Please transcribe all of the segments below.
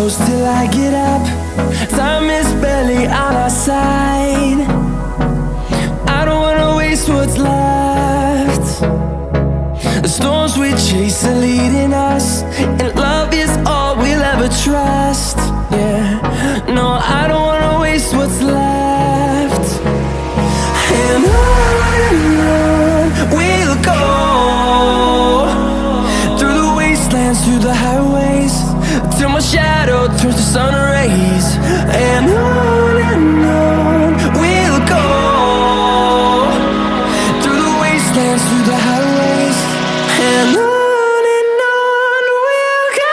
close till I get up. Time is barely on our side. I don't wanna waste what's left. The storms we chase are leading us, and love is all we'll ever trust. Yeah, no, I don't wanna waste what's left. And on we'll go, through the wastelands, through the highways, till my shadow turns to sun rays. And on we'll go, through the wastelands, through the highways, and on we'll go.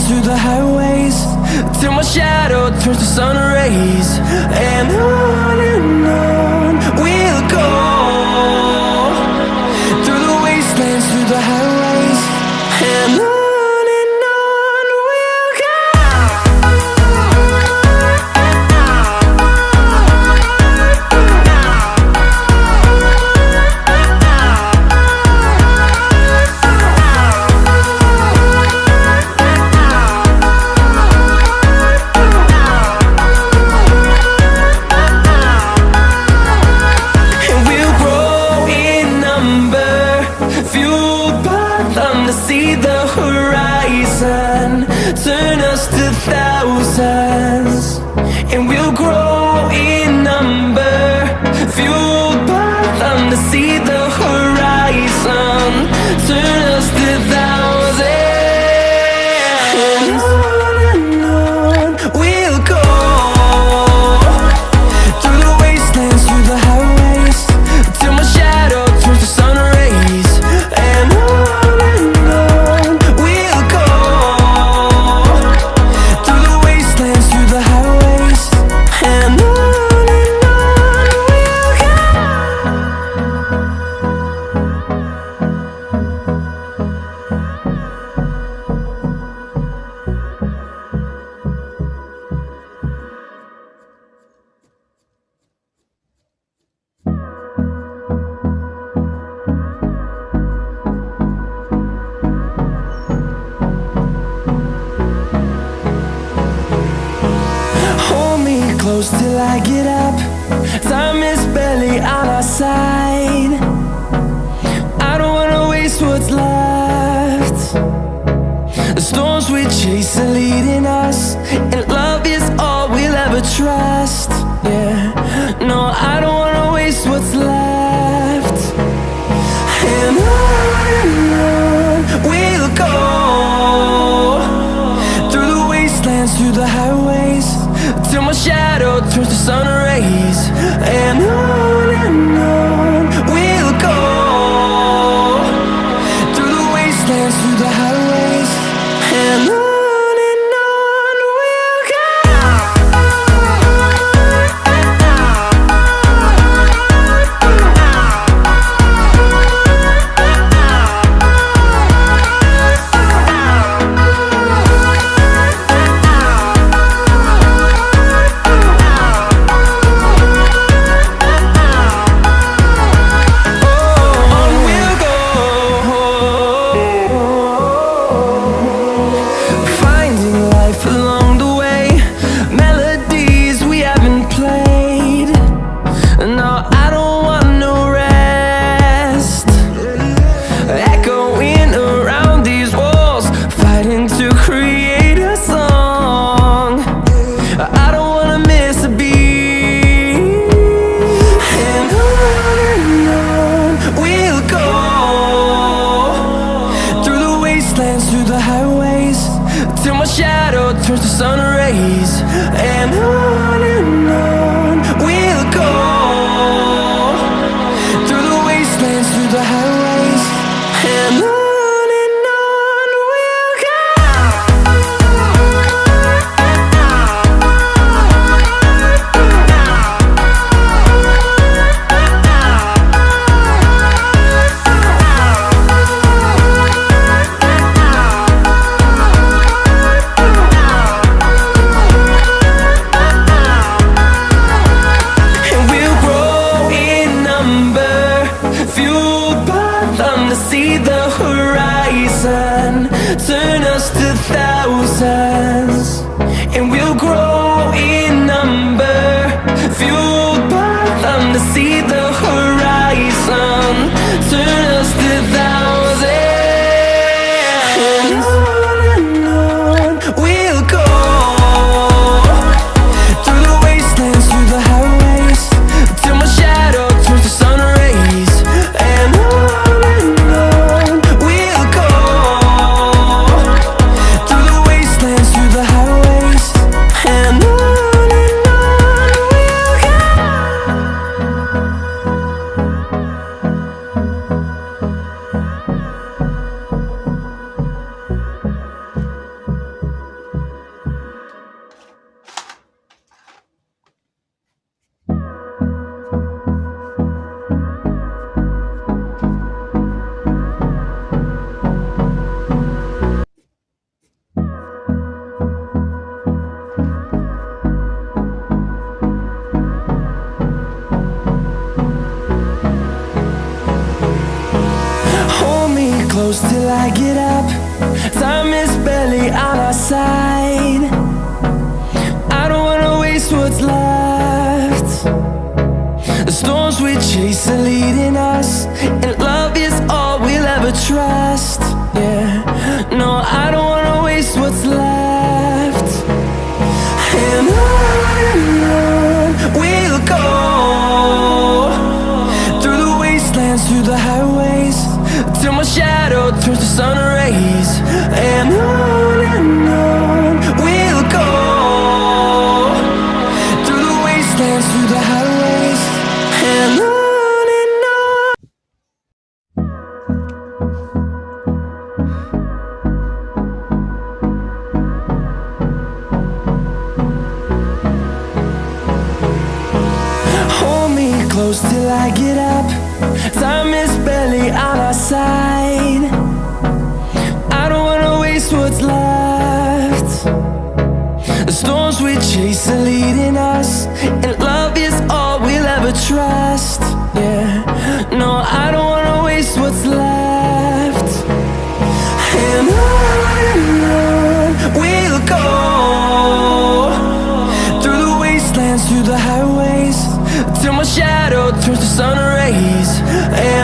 Through the highways, till my shadow turns to sun rays. And on we'll go, through the wastelands, through the highways, and on we'll go. See the horizon turn us to thousands, and we'll grow in number, fueled by them to see the horizon turn us to thousands. And on we'll go, through the wastelands, through the highways, till my shadow turns to sun rays. And close till I get up. Time is barely on our side. I don't wanna waste what's left. The storms we chase are leading us, and love is all we'll ever trust. Yeah, no, I don't wanna waste what's left. And on we'll go, through the wastelands, through the highways, till my shadow turns to sun rays. And on we'll to see the horizon, turn us to thousands, and we'll grow in number, fueled by them to see the horizon, turn us to thousands. And on we'll go, through the wastelands, through the highways, till my shadow turns to sun rays. And on we'll go, through the wastelands, through the highways. And on we'll go. Hold me close till I get up. Time is barely on our side. I don't wanna waste what's left. The storms we chase are leading us, and love is all we'll ever trust. Yeah, no, I don't wanna waste what's left. And on we'll go, through the wastelands, through the highways, till my shadow turns to sun rays. And on we'll go, through the wastelands, through the highways. And on. Hold me close till I get up. Time is barely on our side. I don't wanna waste what's left. The storms we chase are leading us, and love is all we'll ever trust. Yeah, no, I don't wanna waste what's left. And on we'll go, through the wastelands, through the highways, till my shadow turns to sun rays. And